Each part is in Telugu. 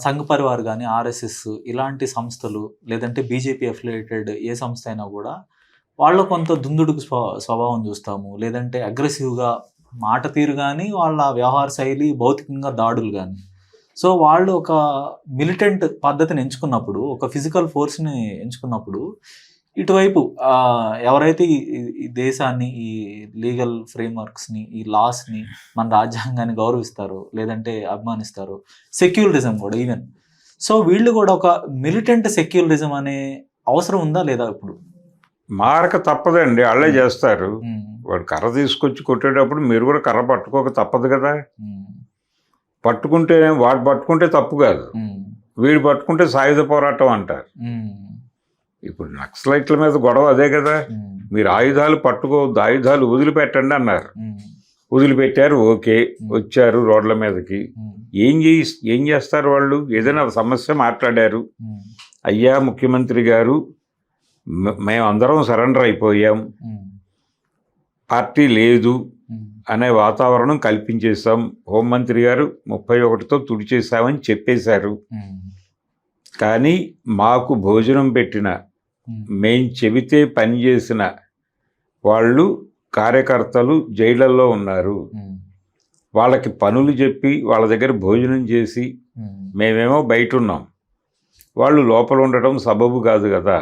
సంఘ్ పరివార్ గాని, ఆర్ఎస్ఎస్ ఇలాంటి సంస్థలు లేదంటే బీజేపీ అఫిలియేటెడ్ ఏ సంస్థ అయినా గూడా వాళ్ళలో కొంత దుందుడుకు స్వభావం చూస్తాము. లేదంటే అగ్రెసివ్‌గా మాట తీరు గాని, వాళ్ళ వ్యవహార శైలి, భౌతికంగా దాడులు గాని. సో, వాళ్ళు ఒక మిలిటెంట్ పద్ధతిని ఎంచుకున్నప్పుడు, ఒక ఫిజికల్ ఫోర్స్‌ని ఎంచుకున్నప్పుడు, ఇటువైపు ఎవరైతే ఈ ఈ దేశాన్ని, ఈ లీగల్ ఫ్రేమ్‌వర్క్స్‌ని, ఈ లాస్‌ని, మన రాజ్యాంగాన్ని గౌరవిస్తారో, లేదంటే అభిమానిస్తారో, సెక్యులరిజం కూడా ఈవెన్. సో, వీళ్ళు కూడా ఒక మిలిటెంట్ సెక్యులరిజం అనే అవసరం ఉందా లేదా ఇప్పుడు? మారక తప్పదండి. ఆళ్ళే చేస్తారు. వాడు కర్ర తీసుకొచ్చి కొట్టేటప్పుడు మీరు కూడా కర్ర పట్టుకోక తప్పదు కదా! పట్టుకుంటే వాడు పట్టుకుంటే తప్పు కాదు. వీడు పట్టుకుంటే సాయుధ పోరాటం అంటారు. ఇప్పుడు నక్సలైట్ల మీద గొడవ అదే కదా! మీరు ఆయుధాలు పట్టుకోవద్దు, ఆయుధాలు వదిలిపెట్టండి అన్నారు. వదిలిపెట్టారు, ఓకే. వచ్చారు రోడ్ల మీదకి. ఏం చేస్తారు వాళ్ళు? ఏదైనా సమస్య మాట్లాడారు. అయ్యా ముఖ్యమంత్రి గారు, మేమందరం సరెండర్ అయిపోయాం, పార్టీ లేదు అనే వాతావరణం కల్పించేశాం, హోంమంత్రి గారు 31తో తుడిచేశామని చెప్పేశారు. కానీ మాకు భోజనం పెట్టిన, మేం చెబితే పనిచేసిన వాళ్ళు, కార్యకర్తలు జైళ్ళల్లో ఉన్నారు. వాళ్ళకి పనులు చెప్పి వాళ్ళ దగ్గర భోజనం చేసి మేమేమో బయట ఉన్నాం. వాళ్ళు లోపల ఉండటం సబబు కాదు కదా!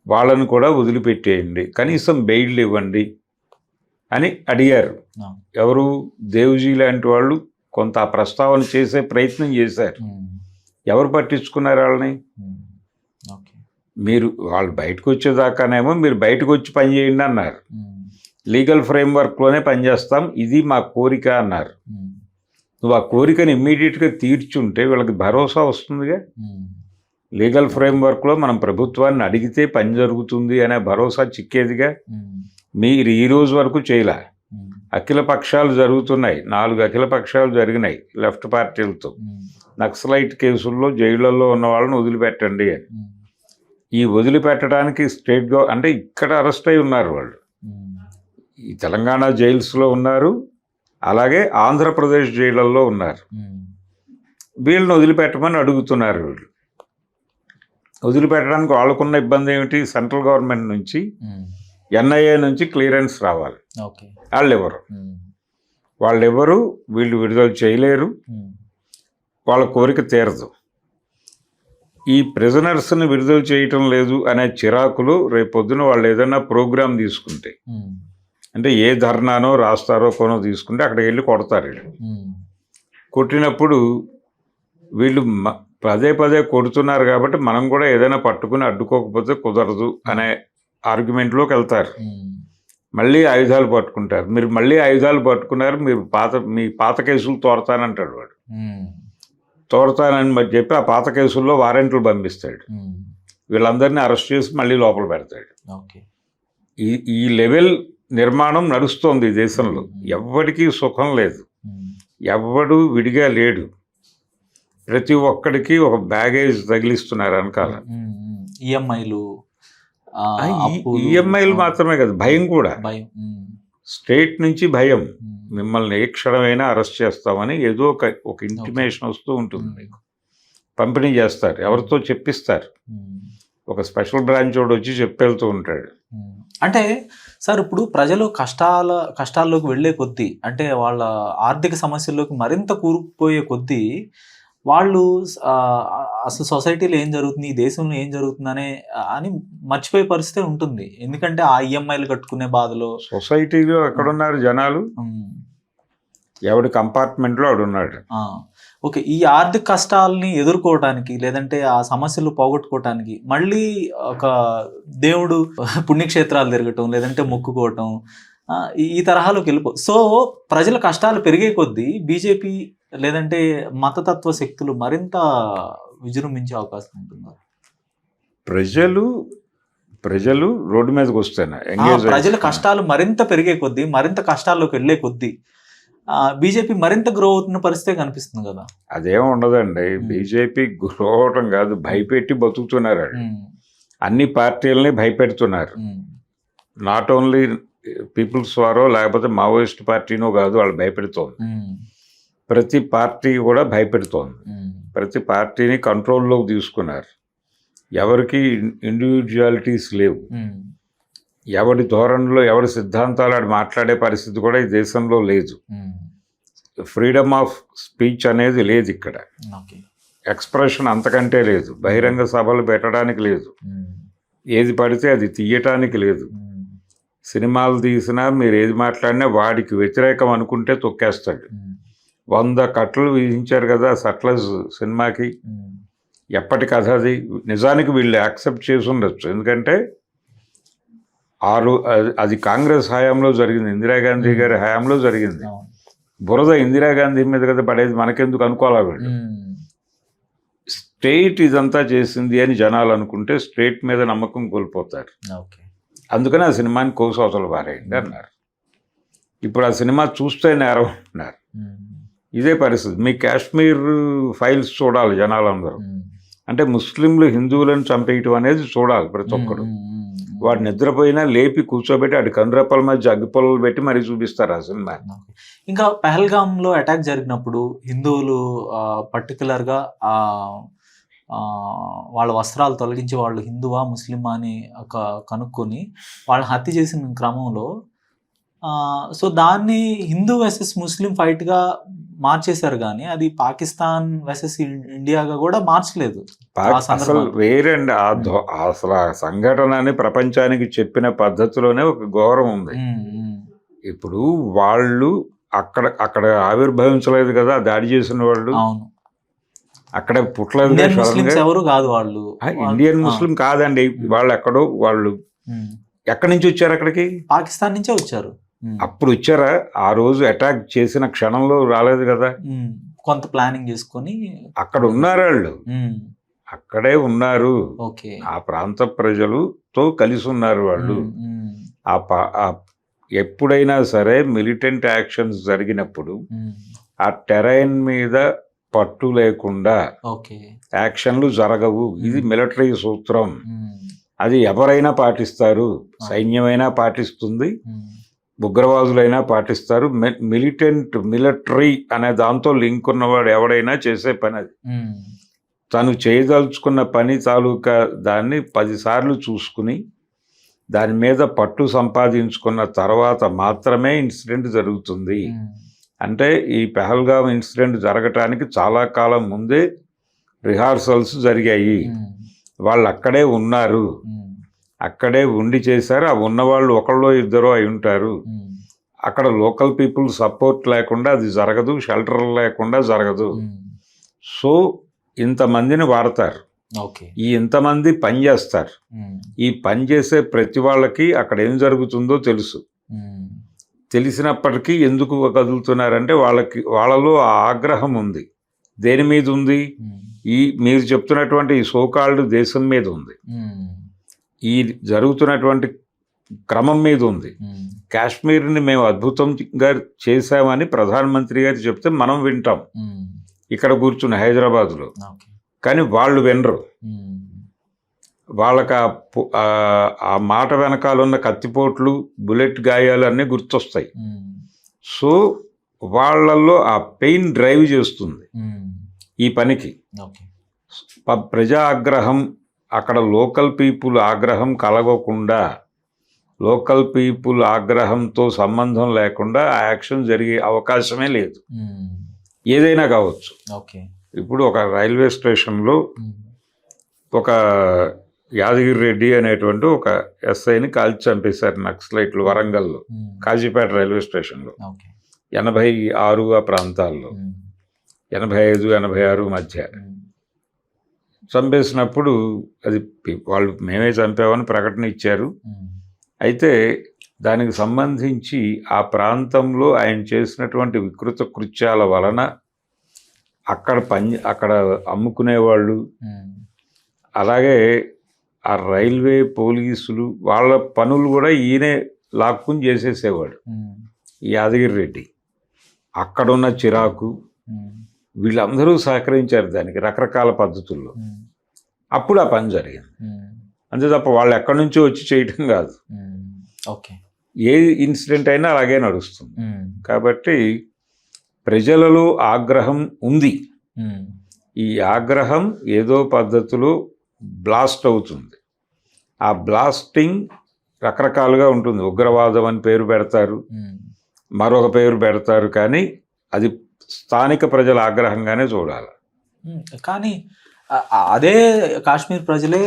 వాళ్ళను కూడా వదిలిపెట్టేయండి, కనీసం బెయిల్ ఇవ్వండి అని అడిగారు. ఎవరు? దేవ్జీ లాంటి వాళ్ళు కొంత ఆ ప్రస్తావన చేసే ప్రయత్నం చేశారు. ఎవరు పట్టించుకున్నారు వాళ్ళని? మీరు వాళ్ళు బయటకు వచ్చేదాకానేమో మీరు బయటకు వచ్చి పని చేయండి అన్నారు. లీగల్ ఫ్రేమ్వర్క్లోనే పనిచేస్తాం, ఇది మా కోరిక అన్నారు. నువ్వు ఆ కోరికను ఇమ్మీడియట్గా తీర్చుంటే వీళ్ళకి భరోసా వస్తుందిగా. లీగల్ ఫ్రేమ్వర్క్లో మనం ప్రభుత్వాన్ని అడిగితే పని జరుగుతుంది అనే భరోసా చిక్కేదిగా. మీరు ఈ రోజు వరకు చేయలే. అఖిల పక్షాలు జరుగుతున్నాయి, 4 అఖిల పక్షాలు జరిగినాయి లెఫ్ట్ పార్టీలతో. నక్సలైట్ కేసుల్లో జైళ్లలో ఉన్న వాళ్ళని వదిలిపెట్టండి అని. ఈ వదిలిపెట్టడానికి స్టేట్ అంటే ఇక్కడ అరెస్ట్ అయి ఉన్నారు వాళ్ళు. ఈ తెలంగాణ జైల్స్లో ఉన్నారు, అలాగే ఆంధ్రప్రదేశ్ జైళ్ళల్లో ఉన్నారు. వీళ్ళని వదిలిపెట్టమని అడుగుతున్నారు. వీళ్ళు వదిలిపెట్టడానికి వాళ్ళకున్న ఇబ్బంది ఏమిటి? సెంట్రల్ గవర్నమెంట్ నుంచి, ఎన్ఐఏ నుంచి క్లియరెన్స్ రావాలి. వాళ్ళెవరు వీళ్ళు విడుదల చేయలేరు, వాళ్ళ కోరిక తీరదు. ఈ ప్రిజనర్స్ని విడుదల చేయటం లేదు అనే చిరాకులు రేపొద్దున వాళ్ళు ఏదైనా ప్రోగ్రాం తీసుకుంటే, అంటే ఏ ధర్నానో రాస్తారో కొనో తీసుకుంటే అక్కడికి వెళ్ళి కొడతారు. వీళ్ళు కొట్టినప్పుడు వీళ్ళు పదే పదే కొడుతున్నారు కాబట్టి మనం కూడా ఏదైనా పట్టుకుని అడ్డుకోకపోతే కుదరదు అనే ఆర్గ్యుమెంట్లోకి వెళ్తారు. మళ్ళీ ఆయుధాలు పట్టుకుంటారు. మీరు మళ్ళీ ఆయుధాలు పట్టుకున్నారు, మీరు మీ పాత కేసులు తోడతానంటాడు వాడు. తోడతానని మరి చెప్పి ఆ పాత కేసుల్లో వారెంట్లు పంపిస్తాడు. వీళ్ళందరినీ అరెస్ట్ చేసి మళ్ళీ లోపల పెడతాడు. ఈ లెవెల్ నిర్మాణం నడుస్తోంది ఈ దేశంలో. ఎవ్వడికి సుఖం లేదు, ఎవ్వడు విడిగా లేడు. ప్రతి ఒక్కడికి ఒక బ్యాగేజ్ తగిలిస్తున్నారు వెనకాల. ఈఎంఐలు మాత్రమే కదా, భయం కూడా. స్టేట్ నుంచి భయం, మిమ్మల్ని ఏ క్షణమైనా అరెస్ట్ చేస్తామని ఏదో ఒక ఇంటిమేషన్ వస్తూ ఉంటుంది. మీకు పంపిణీ చేస్తారు, ఎవరితో చెప్పిస్తారు. ఒక స్పెషల్ బ్రాంచ్ వాడు వచ్చి చెప్పెళ్తూ ఉంటాడు. అంటే సార్, ఇప్పుడు ప్రజలు కష్టాల్లోకి వెళ్ళే కొద్దీ, అంటే వాళ్ళ ఆర్థిక సమస్యల్లోకి మరింత కూరుకుపోయే కొద్దీ వాళ్ళు అసలు సొసైటీలో ఏం జరుగుతుంది, ఈ దేశంలో ఏం జరుగుతుంది అని మర్చిపోయే పరిస్థితి ఉంటుంది. ఎందుకంటే ఆ ఈఎంఐలు కట్టుకునే బాధలో. సొసైటీలో ఎక్కడున్నారు జనాలు? ఎవడి కంపార్ట్మెంట్లో ఆడున్నాడు. ఓకే, ఈ ఆర్థిక కష్టాలని ఎదుర్కోవటానికి, లేదంటే ఆ సమస్యలు పోగొట్టుకోవటానికి మళ్ళీ ఒక దేవుడు పుణ్యక్షేత్రాలు తిరగటం, లేదంటే మొక్కుకోవటం, ఈ తరహాలోకి సో ప్రజల కష్టాలు పెరిగే కొద్దీ బీజేపీ లేదంటే మతతత్వ శక్తులు మరింత విజృంభించే అవకాశం ఉంటుంది. ప్రజలు రోడ్డు మీదకి వస్తాయి. ప్రజల కష్టాలు మరింత పెరిగే కొద్దీ, మరింత కష్టాల్లోకి వెళ్ళే కొద్దీ బీజేపీ మరింత గ్రో అవుతున్న పరిస్థితే కనిపిస్తుంది కదా. అదేం ఉండదండి. బీజేపీ గ్రో అవటం కాదు, భయపెట్టి బతుకుతున్నారు. అన్ని పార్టీలని భయపెడుతున్నారు. నాట్ ఓన్లీ పీపుల్స్ వారో లేకపోతే మావోయిస్ట్ పార్టీనో కాదు వాళ్ళు భయపెడుతోంది. ప్రతి పార్టీ కూడా భయపెడుతోంది. ప్రతి పార్టీని కంట్రోల్లోకి తీసుకున్నారు. ఎవరికి ఇండివిజువాలిటీస్ లేవు. ఎవరి ధోరణిలో ఎవరి సిద్ధాంతాలు ఆడు మాట్లాడే పరిస్థితి కూడా ఈ దేశంలో లేదు. ఫ్రీడమ్ ఆఫ్ స్పీచ్ అనేది లేదు ఇక్కడ. ఎక్స్ప్రెషన్ అంతకంటే లేదు. బహిరంగ సభలు పెట్టడానికి లేదు. ఏది పడితే అది తీయటానికి లేదు. సినిమాలు తీసినా మీరు ఏది మాట్లాడినా వాడికి వ్యతిరేకం అనుకుంటే తొక్కేస్తాడు. 100 కట్టలు విధించారు కదా సట్లెజ్ సినిమాకి. ఎప్పటి కథ అది? నిజానికి వీళ్ళు యాక్సెప్ట్ చేసి ఉండొచ్చు, ఎందుకంటే అది కాంగ్రెస్ హయాంలో జరిగింది, ఇందిరాగాంధీ గారి హయాంలో జరిగింది. బురద ఇందిరాగాంధీ మీద కదా పడేది, మనకెందుకు అనుకోవాలా? వీళ్ళు స్టేట్ ఇదంతా చేసింది అని జనాలు అనుకుంటే స్టేట్ మీద నమ్మకం కోల్పోతారు. అందుకని ఆ సినిమాని కోసవతలు పారేయండి అన్నారు. ఇప్పుడు ఆ సినిమా చూస్తే నేరం అంటున్నారు. ఇదే పరిస్థితి. మీ కాశ్మీర్ ఫైల్స్ చూడాలి జనాలందరూ. అంటే ముస్లింలు హిందువులను చంపేయటం అనేది చూడాలి ప్రతి ఒక్కరు. వాడు నిద్రపోయినా లేపి కూర్చోబెట్టి అటు కండ్రప్పల మధ్య అగ్గిపొలలు పెట్టి మరీ చూపిస్తారు ఆ సినిమా. ఇంకా పహల్గామ్లో అటాక్ జరిగినప్పుడు హిందువులు పర్టికులర్గా వాళ్ళ వస్త్రాలు తొలగించి వాళ్ళు హిందువా ముస్లిమా అని కనుక్కొని వాళ్ళని హత్య చేసిన క్రమంలో సో దాన్ని హిందూ వర్సెస్ ముస్లిం ఫైట్గా మార్చేశారు, కానీ అది పాకిస్తాన్ వర్సెస్ ఇండియాగా కూడా మార్చలేదు. అసలు వేరండి. అసలు ఆ సంఘటనని ప్రపంచానికి చెప్పిన పద్ధతిలోనే ఒక గౌరవం ఉంది. ఇప్పుడు వాళ్ళు అక్కడ ఆవిర్భవించలేదు కదా దాడి చేసిన వాళ్ళు. అక్కడ పుట్టలేదు ఎవరు కాదు వాళ్ళు. ఇండియన్ ముస్లిం కాదండి. వాళ్ళు వాళ్ళు ఎక్కడి నుంచి వచ్చారు? అక్కడికి పాకిస్తాన్ నుంచే వచ్చారు. అప్పుడు వచ్చారా? ఆ రోజు అటాక్ చేసిన క్షణంలో రాలేదు కదా. కొంత ప్లానింగ్ చేసుకొని అక్కడ ఉన్నారు వాళ్ళు. అక్కడే ఉన్నారు. ఆ ప్రాంత ప్రజలతో కలిసి ఉన్నారు వాళ్ళు. ఎప్పుడైనా సరే మిలిటెంట్ యాక్షన్స్ జరిగినప్పుడు ఆ టెరైన్ మీద పట్టు లేకుండా యాక్షన్లు జరగవు. ఇది మిలిటరీ సూత్రం. అది ఎవరైనా పాటిస్తారు. సైన్యమైనా పాటిస్తుంది, ఉగ్రవాదులైనా పాటిస్తారు. మిలిటరీ అనే దాంతో లింక్ ఉన్నవాడు ఎవడైనా చేసే పని అది. తను చేయదలుచుకున్న పని తాలూకా దాన్ని 10 సార్లు చూసుకుని దాని మీద పట్టు సంపాదించుకున్న తర్వాత మాత్రమే ఇన్సిడెంట్ జరుగుతుంది. అంటే ఈ పహల్గామ్ ఇన్సిడెంట్ జరగటానికి చాలా కాలం ముందే రిహార్సల్స్ జరిగాయి. వాళ్ళు అక్కడే ఉన్నారు, అక్కడే ఉండి చేశారు. ఆ ఉన్నవాళ్ళు ఒకళ్ళో ఇద్దరో అయి ఉంటారు. అక్కడ లోకల్ పీపుల్ సపోర్ట్ లేకుండా అది జరగదు, షెల్టర్ లేకుండా జరగదు. సో ఇంతమందిని వాడతారు. ఈ ఇంతమంది పని చేస్తారు. ఈ పని చేసే ప్రతి వాళ్ళకి అక్కడ ఏం జరుగుతుందో తెలుసు. తెలిసినప్పటికీ ఎందుకు కదులుతున్నారంటే వాళ్ళలో ఆ ఆగ్రహం ఉంది. దేని మీద ఉంది? ఈ మీరు చెప్తున్నటువంటి ఈ సోకాల్డ్ దేశం మీద ఉంది. ఈ జరుగుతున్నటువంటి క్రమం మీద ఉంది. కాశ్మీర్ని మేము అద్భుతంగా చేశామని ప్రధానమంత్రి గారు చెప్తే మనం వింటాం ఇక్కడ కూర్చున్న హైదరాబాద్లో. కానీ వాళ్ళు వినరు. వాళ్ళకి ఆ మాట వెనకాలన్న కత్తిపోట్లు, బుల్లెట్ గాయాలు అన్నీ గుర్తొస్తాయి. సో వాళ్ళల్లో ఆ పెయిన్ డ్రైవ్ చేస్తుంది ఈ పనికి. ప్రజా ఆగ్రహం, అక్కడ లోకల్ పీపుల్ ఆగ్రహం కలగకుండా, లోకల్ పీపుల్ ఆగ్రహంతో సంబంధం లేకుండా ఆ యాక్షన్ జరిగే అవకాశమే లేదు. ఏదైనా కావచ్చు. ఇప్పుడు ఒక రైల్వే స్టేషన్లో ఒక యాదగిరి రెడ్డి అనేటువంటి ఒక ఎస్ఐని కాల్చి చంపేశారు నక్సలైట్లు వరంగల్లో, కాజీపేట రైల్వే స్టేషన్లో. 86 ఆ ప్రాంతాల్లో, 85, 86 మధ్య చంపేసినప్పుడు అది వాళ్ళు మేమే చంపామని ప్రకటన ఇచ్చారు. అయితే దానికి సంబంధించి ఆ ప్రాంతంలో ఆయన చేసినటువంటి వికృత కృత్యాల వలన అక్కడ అమ్ముకునేవాళ్ళు, అలాగే ఆ రైల్వే పోలీసులు వాళ్ళ పనులు కూడా ఈయనే లాక్కుని చేసేసేవాడు ఈ యాదగిరి రెడ్డి. అక్కడున్న చిరాకు, వీళ్ళందరూ సహకరించారు దానికి రకరకాల పద్ధతుల్లో. అప్పుడు ఆ పని జరిగింది. అంతే తప్ప వాళ్ళు ఎక్కడి నుంచో వచ్చి చేయటం కాదు. ఏ ఇన్సిడెంట్ అయినా అలాగే నడుస్తుంది. కాబట్టి ప్రజలలో ఆగ్రహం ఉంది. ఈ ఆగ్రహం ఏదో పద్ధతిలో బ్లాస్ట్ అవుతుంది. ఆ బ్లాస్టింగ్ రకరకాలుగా ఉంటుంది. ఉగ్రవాదం అని పేరు పెడతారు, మరొక పేరు పెడతారు, కానీ అది స్థానిక ప్రజల ఆగ్రహంగానే చూడాలి. కానీ అదే కాశ్మీర్ ప్రజలే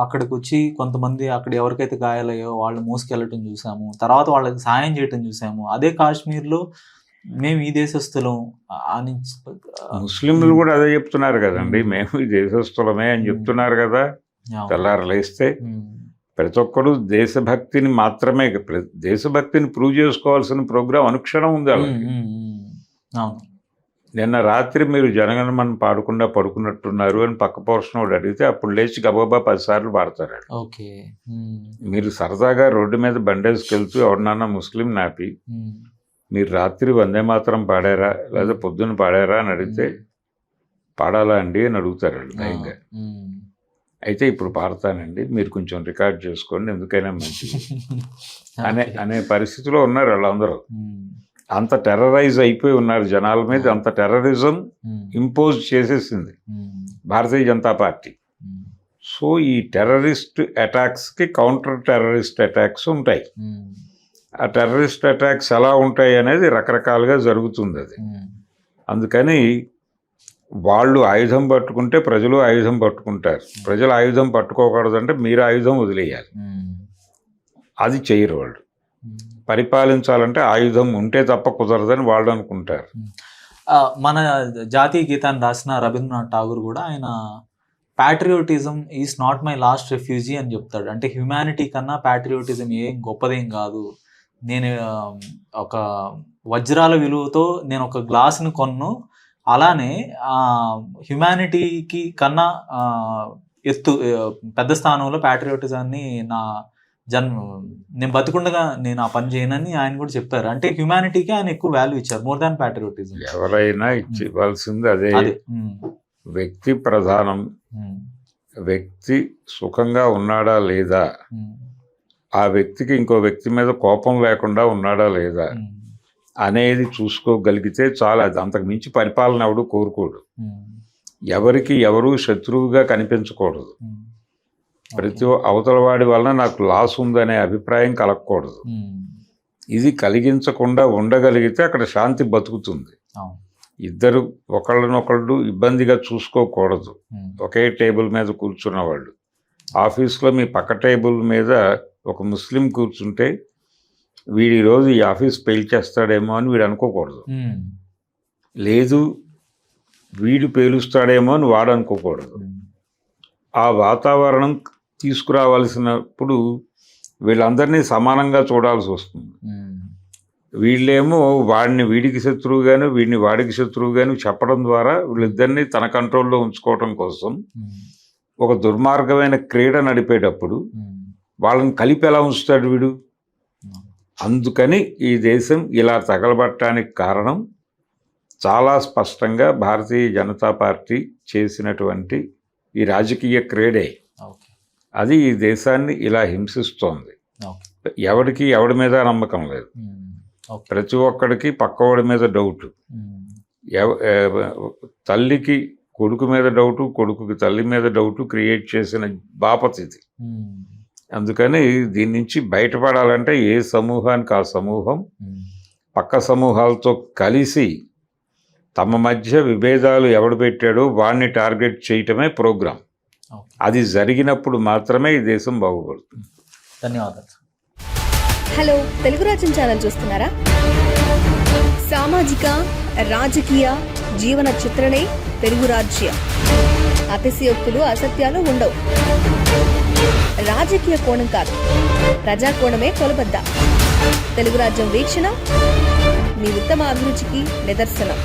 అక్కడికి వచ్చి కొంతమంది అక్కడ ఎవరికైతే గాయాలయ్యో వాళ్ళు మోసుకెళ్ళటం చూసాము, తర్వాత వాళ్ళకి సాయం చేయటం చూసాము. అదే కాశ్మీర్లో మేము ఈ దేశస్తులం అని ముస్లింలు కూడా అదే చెప్తున్నారు కదండి, మేము ఈ దేశస్తులమే అని చెప్తున్నారు కదా. తెల్లారలేస్తే ప్రతి ఒక్కరు దేశభక్తిని మాత్రమే, దేశభక్తిని ప్రూవ్ చేసుకోవాల్సిన ప్రోగ్రాం అనుక్షణం ఉంది అలా. నిన్న రాత్రి మీరు జనగణమన పాడకుండా పడుకున్నట్టున్నారు అని పక్క పోర్షన్ వాడు అడిగితే అప్పుడు లేచి గబగబా 10 సార్లు పాడతారు. మీరు సరదాగా రోడ్డు మీద బండేసుకెళ్తూ ఎవరినన్నా ముస్లిం నాపి మీరు రాత్రి వందే మాత్రం పాడారా లేదా పొద్దున్న పాడారా అని అడిగితే పాడాలా అండి అని అడుగుతారు వాళ్ళు భయంగా. అయితే ఇప్పుడు పాడతానండి, మీరు కొంచెం రికార్డ్ చేసుకోండి, ఎందుకైనా మంచిది అనే పరిస్థితిలో ఉన్నారు వాళ్ళందరూ. అంత టెర్రరైజ్ అయిపోయి ఉన్నారు జనాల మీద. అంత టెర్రరిజం ఇంపోజ్ చేసేసింది భారతీయ జనతా పార్టీ. సో ఈ టెర్రరిస్ట్ అటాక్స్కి కౌంటర్ టెర్రరిస్ట్ అటాక్స్ ఉంటాయి. ఆ టెర్రరిస్ట్ అటాక్స్ ఎలా ఉంటాయి అనేది రకరకాలుగా జరుగుతుంది అది. అందుకని వాళ్ళు ఆయుధం పట్టుకుంటే ప్రజలు ఆయుధం పట్టుకుంటారు. ప్రజలు ఆయుధం పట్టుకోకూడదంటే మీరు ఆయుధం వదిలేయాలి. అది చేయరు వాళ్ళు. పరిపాలించాలంటే ఆయుధం ఉంటే తప్ప కుదరదని వాళ్ళు అనుకుంటారు. మన జాతీయ గీతాన్ని రాసిన రవీంద్రనాథ్ ఠాగూర్ కూడా ఆయన patriotism is not my last refugee అని చెప్తాడు. అంటే హ్యుమానిటీ కన్నా ప్యాట్రియోటిజం ఏం గొప్పదేం కాదు. నేను ఒక వజ్రాల విలువతో నేను ఒక గ్లాసును కొన్ను, అలానే హ్యుమానిటీకి కన్నా పెద్ద స్థానంలో ప్యాట్రియోటిజాన్ని నేను బతికుండగా నేను ఆ పని చేయనని ఆయన కూడా చెప్పారు. అంటే హ్యుమానిటీకి ఆయన ఎక్కువ వాల్యూ ఇచ్చారు మోర్ దాన్ ప్యాట్రియోటిజం. ఎవరైనా ఇవ్వాల్సింది అదే. వ్యక్తి ప్రధానం. వ్యక్తి సుఖంగా ఉన్నాడా లేదా, ఆ వ్యక్తికి ఇంకో వ్యక్తి మీద కోపం లేకుండా ఉన్నాడా లేదా అనేది చూసుకోగలిగితే చాలా. అది అంతకు మించి పరిపాలన ఎవడు కోరుకోడు. ఎవరికి ఎవరు శత్రువుగా కనిపించకూడదు. ప్రతి అవతల వాడి వలన నాకు లాస్ ఉందనే అభిప్రాయం కలగకూడదు. ఇది కలిగించకుండా ఉండగలిగితే అక్కడ శాంతి బతుకుతుంది. ఇద్దరు ఒకళ్ళనొకళ్ళు ఇబ్బందిగా చూసుకోకూడదు. ఒకే టేబుల్ మీద కూర్చున్న వాళ్ళు. ఆఫీస్లో మీ పక్క టేబుల్ మీద ఒక ముస్లిం కూర్చుంటే వీడి రోజు ఈ ఆఫీస్ పేల్చేస్తాడేమో అని వీడు అనుకోకూడదు. లేదు వీడు పేలుస్తాడేమో అని వాడు అనుకోకూడదు. ఆ వాతావరణం తీసుకురావాల్సినప్పుడు వీళ్ళందరినీ సమానంగా చూడాల్సి వస్తుంది. వీళ్ళేమో వీడికి శత్రువుగాను వీడిని వాడికి శత్రువుగాను చెప్పడం ద్వారా వీళ్ళిద్దరినీ తన కంట్రోల్లో ఉంచుకోవటం కోసం ఒక దుర్మార్గమైన క్రీడ నడిపేటప్పుడు వాళ్ళని కలిపి ఎలా ఉంచుతాడు వీడు. అందుకని ఈ దేశం ఇలా తగలబట్టడానికి కారణం చాలా స్పష్టంగా భారతీయ జనతా పార్టీ చేసినటువంటి ఈ రాజకీయ క్రీడే. అది ఈ దేశాన్ని ఇలా హింసిస్తోంది. ఎవడి మీద నమ్మకం లేదు. ప్రతి ఒక్కడికి పక్కవాడి మీద డౌట్. తల్లికి కొడుకు మీద డౌటు, కొడుకుకి తల్లి మీద డౌటు క్రియేట్ చేసిన బాపత్ ఇది. అందుకని దీని నుంచి బయటపడాలంటే ఏ సమూహానికి ఆ సమూహం పక్క సమూహాలతో కలిసి తమ మధ్య విభేదాలు ఎవడు పెట్టాడో వాడిని టార్గెట్ చేయటమే ప్రోగ్రాం. అది జరిగినప్పుడు మాత్రమే ఈ దేశం బాగుపడుతుంది. ధన్యవాదాలు. హలో, తెలుగు రాజ్యం ఛానల్ చూస్తున్నారా? సామాజిక రాజకీయ జీవన చిత్రణే తెలుగు రాజ్యం. అతిశయోక్తులు అసత్యాలు ఉండవు. రాజకీయ కోణం కాదు, ప్రజా కోణమే కొలబద్ద. తెలుగు రాజ్యం వీక్షణ మీ ఉత్తమ అభిరుచికి నిదర్శనం.